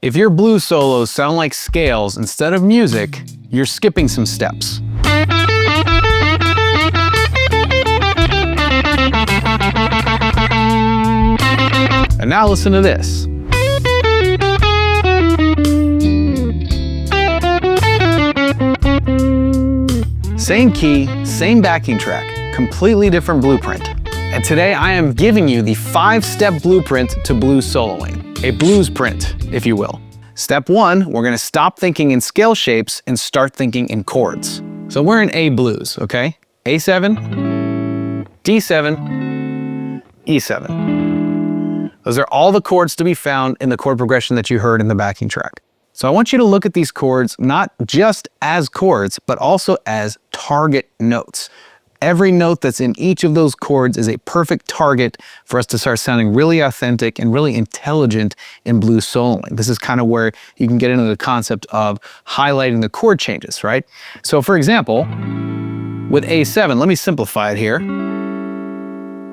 If your blues solos sound like scales instead of music, you're skipping some steps. And now listen to this. Same key, same backing track, completely different blueprint. And today I am giving you the 5-step blueprint to blues soloing, a blues print, if you will. Step 1, we're gonna stop thinking in scale shapes and start thinking in chords. So we're in A blues, okay? A7, D7, E7. Those are all the chords to be found in the chord progression that you heard in the backing track. So I want you to look at these chords not just as chords, but also as target notes. Every note that's in each of those chords is a perfect target for us to start sounding really authentic and really intelligent in blues soloing. This is kind of where you can get into the concept of highlighting the chord changes, right? So for example, with A7, let me simplify it here.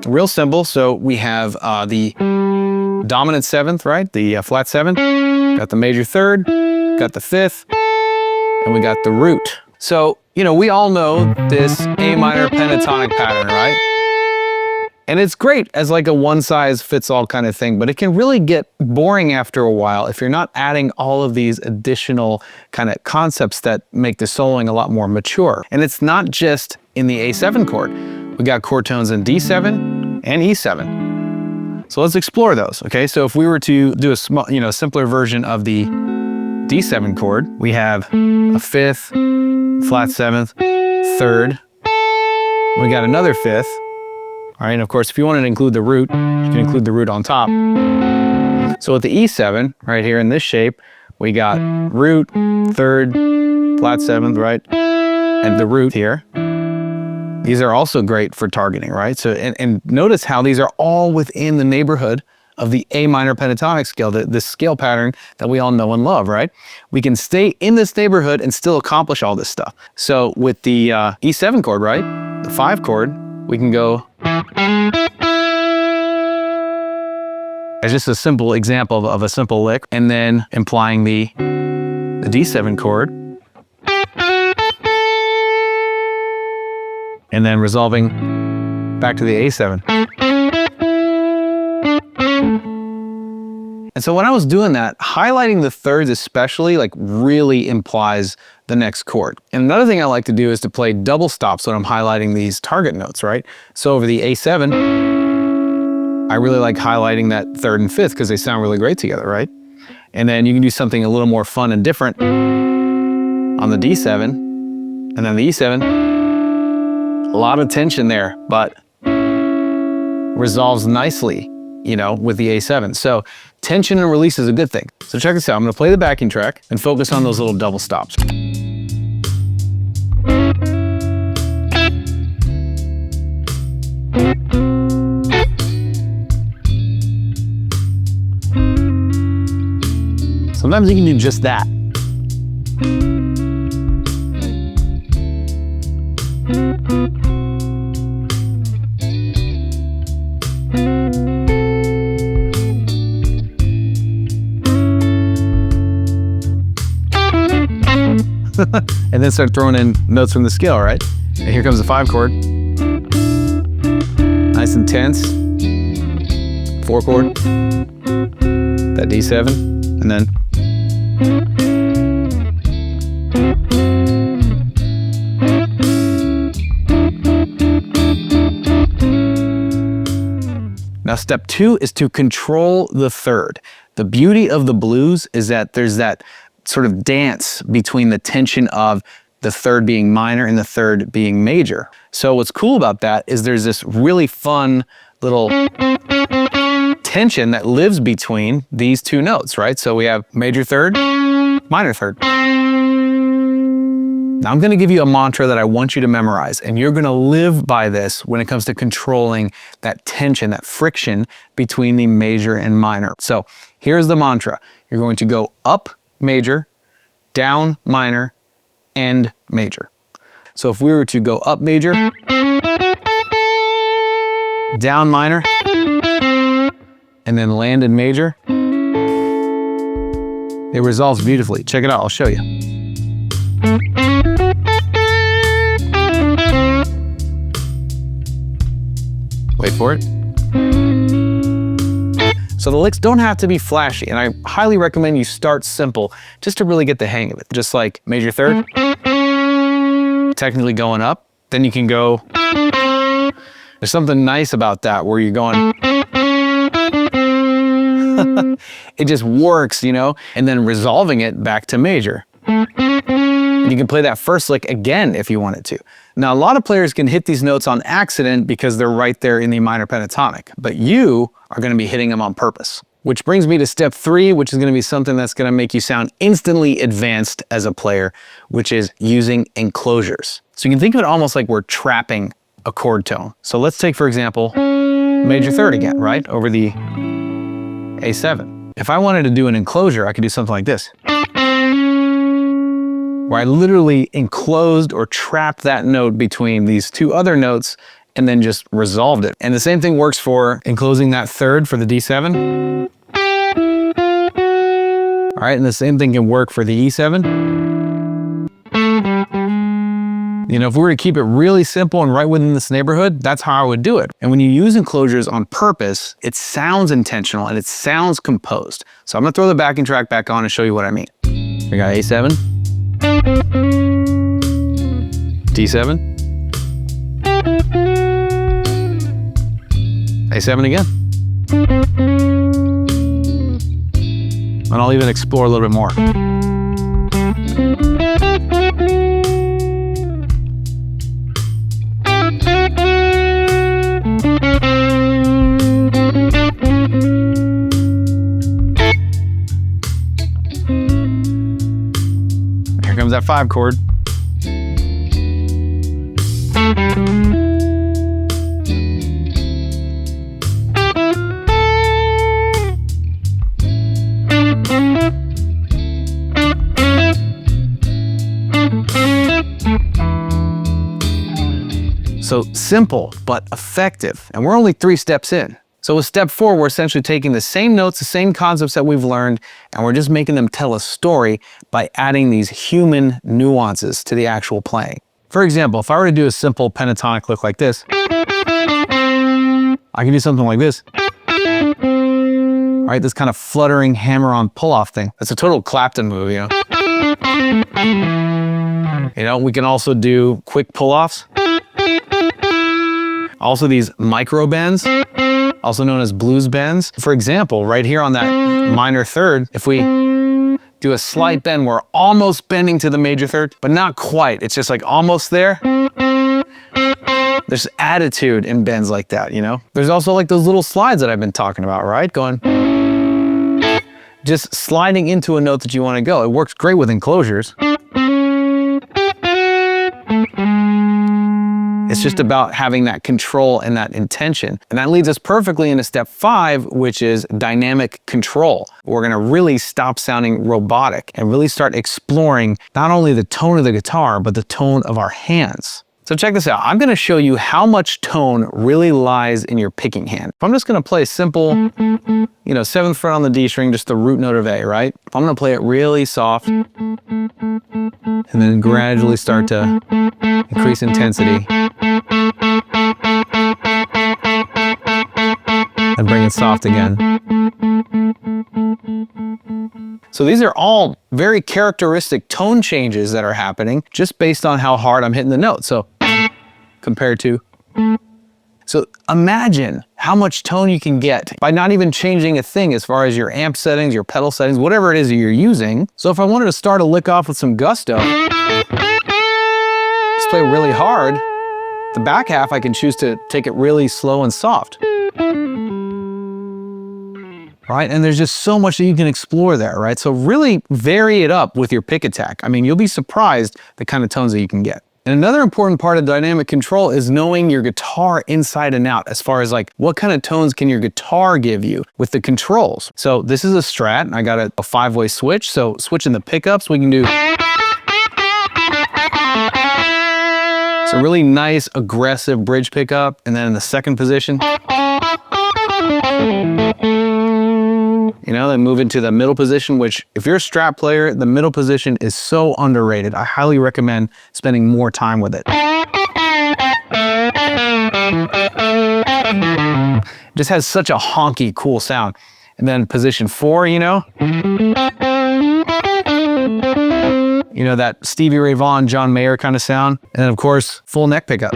Real simple. So we have the dominant 7th, right? The flat 7th. Got the major 3rd, got the 5th, and we got the root. So, you know, we all know this A minor pentatonic pattern, right? And it's great as like a one-size-fits-all kind of thing, but it can really get boring after a while if you're not adding all of these additional kind of concepts that make the soloing a lot more mature. And it's not just in the A7 chord. We got chord tones in D7 and E7. So let's explore those, okay? So if we were to do a small, simpler version of the D7 chord, we have a 5th, flat 7th, 3rd. We got another 5th. All right, and of course, if you wanted to include the root, you can include the root on top. So with the E7, right here in this shape, we got root, 3rd, flat 7th, right? And the root here. These are also great for targeting, right? So, and notice how these are all within the neighborhood of the A minor pentatonic scale, this scale pattern that we all know and love, right? We can stay in this neighborhood and still accomplish all this stuff. So with the E7 chord, right? The 5 chord, we can go as just a simple example of a simple lick, and then implying the D7 chord, and then resolving back to the A7. And so when I was doing that, highlighting the thirds especially like really implies the next chord. And another thing I like to do is to play double stops when I'm highlighting these target notes, right? So over the A7, I really like highlighting that 3rd and 5th because they sound really great together, right? And then you can do something a little more fun and different on the D7, and then the E7. A lot of tension there, but resolves nicely, with the A7. So tension and release is a good thing. So check this out. I'm gonna play the backing track and focus on those little double stops. Sometimes you can do just that. And then start throwing in notes from the scale, right? And here comes the 5 chord. Nice and tense. 4 chord. That D7. And then. Now step 2 is to control the 3rd. The beauty of the blues is that there's that sort of dance between the tension of the 3rd being minor and the 3rd being major. So what's cool about that is there's this really fun little tension that lives between these 2 notes, right? So we have major 3rd, minor 3rd. Now I'm gonna give you a mantra that I want you to memorize, and you're gonna live by this when it comes to controlling that tension, that friction between the major and minor. So here's the mantra. You're going to go up major, down minor, and major. So if we were to go up major, down minor, and then land in major, It resolves beautifully. Check it out, I'll show you. Wait for it. So the licks don't have to be flashy, and I highly recommend you start simple just to really get the hang of it. Just like major third, technically going up, then you can go. There's something nice about that where you're going. It just works, you know, and then resolving it back to major. You can play that first lick again if you wanted to. Now, a lot of players can hit these notes on accident because they're right there in the minor pentatonic, but you are going to be hitting them on purpose. Which brings me to step 3, which is going to be something that's going to make you sound instantly advanced as a player, which is using enclosures. So you can think of it almost like we're trapping a chord tone. So let's take, for example, major third again, right? Over the A7. If I wanted to do an enclosure, I could do something like this, where I literally enclosed or trapped that note between these two other notes and then just resolved it. And the same thing works for enclosing that third for the D7. All right, and the same thing can work for the E7. You know, if we were to keep it really simple and right within this neighborhood, that's how I would do it. And when you use enclosures on purpose, it sounds intentional and it sounds composed. So I'm gonna throw the backing track back on and show you what I mean. We got A7, D7, A7 again. And I'll even explore a little bit more. Here comes that 5 chord. So simple, but effective. And we're only 3 steps in. So with step 4, we're essentially taking the same notes, the same concepts that we've learned, and we're just making them tell a story by adding these human nuances to the actual playing. For example, if I were to do a simple pentatonic lick like this, I can do something like this. All right, this kind of fluttering hammer-on pull-off thing. That's a total Clapton move, you know? You know, we can also do quick pull-offs. Also these micro bends, also known as blues bends. For example, right here on that minor third, if we do a slight bend, we're almost bending to the major third, but not quite. It's just like almost there. There's attitude in bends like that, you know? There's also like those little slides that I've been talking about, right? Going, just sliding into a note that you want to go. It works great with enclosures. It's just about having that control and that intention. And that leads us perfectly into step 5, which is dynamic control. We're gonna really stop sounding robotic and really start exploring not only the tone of the guitar, but the tone of our hands. So check this out. I'm gonna show you how much tone really lies in your picking hand. If I'm just gonna play simple, you know, 7th fret on the D string, just the root note of A, right? If I'm gonna play it really soft, and then gradually start to increase intensity, and bring it soft again. So these are all very characteristic tone changes that are happening just based on how hard I'm hitting the note. So compared to. So imagine how much tone you can get by not even changing a thing as far as your amp settings, your pedal settings, whatever it is that you're using. So if I wanted to start a lick off with some gusto, just play really hard, the back half I can choose to take it really slow and soft. Right? And there's just so much that you can explore there, right? So really vary it up with your pick attack. I mean, you'll be surprised the kind of tones that you can get. And another important part of dynamic control is knowing your guitar inside and out, as far as like, what kind of tones can your guitar give you with the controls? So this is a Strat, and I got a 5-way switch. So switching the pickups, we can do. It's a really nice, aggressive bridge pickup. And then in the second position, You know, then move into the middle position, which if you're a strap player, the middle position is so underrated. I highly recommend spending more time with it. It just has such a honky, cool sound. And then position 4, you know that Stevie Ray Vaughan, John Mayer kind of sound. And then of course, full neck pickup.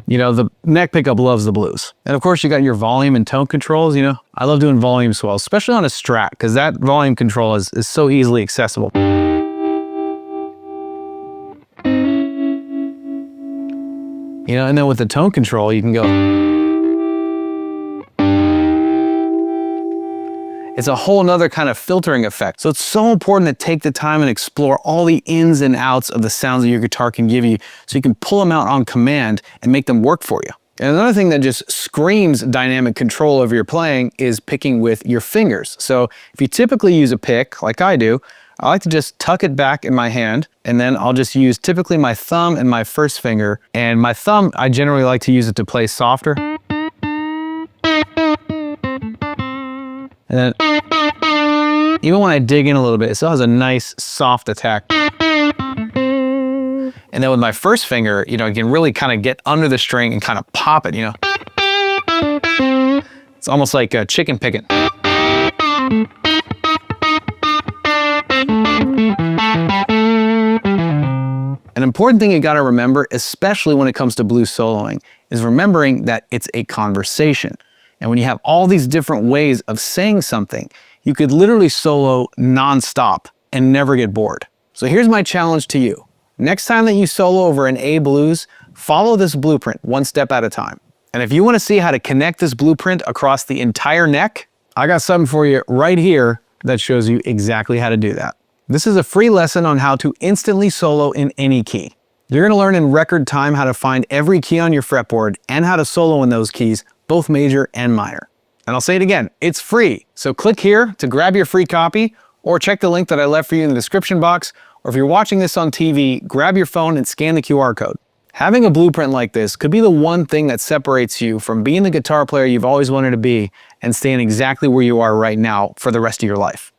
You know, the neck pickup loves the blues. And of course, you got your volume and tone controls, you know. I love doing volume swells, especially on a Strat, because that volume control is so easily accessible. You know, and then with the tone control, you can go. It's a whole nother kind of filtering effect. So it's so important to take the time and explore all the ins and outs of the sounds that your guitar can give you so you can pull them out on command and make them work for you. And another thing that just screams dynamic control over your playing is picking with your fingers. So if you typically use a pick, like I do, I like to just tuck it back in my hand, and then I'll just use typically my thumb and my first finger. And my thumb, I generally like to use it to play softer. And then, even when I dig in a little bit, it still has a nice soft attack. And then with my first finger, you know, I can really kind of get under the string and kind of pop it, you know. It's almost like a chicken picking. An important thing you gotta remember, especially when it comes to blues soloing, is remembering that it's a conversation. And when you have all these different ways of saying something, you could literally solo nonstop and never get bored. So here's my challenge to you. Next time that you solo over an A blues, follow this blueprint one step at a time. And if you want to see how to connect this blueprint across the entire neck, I got something for you right here that shows you exactly how to do that. This is a free lesson on how to instantly solo in any key. You're going to learn in record time how to find every key on your fretboard and how to solo in those keys, both major and minor. And I'll say it again, it's free. So click here to grab your free copy, or check the link that I left for you in the description box, or if you're watching this on TV, grab your phone and scan the QR code. Having a blueprint like this could be the one thing that separates you from being the guitar player you've always wanted to be and staying exactly where you are right now for the rest of your life.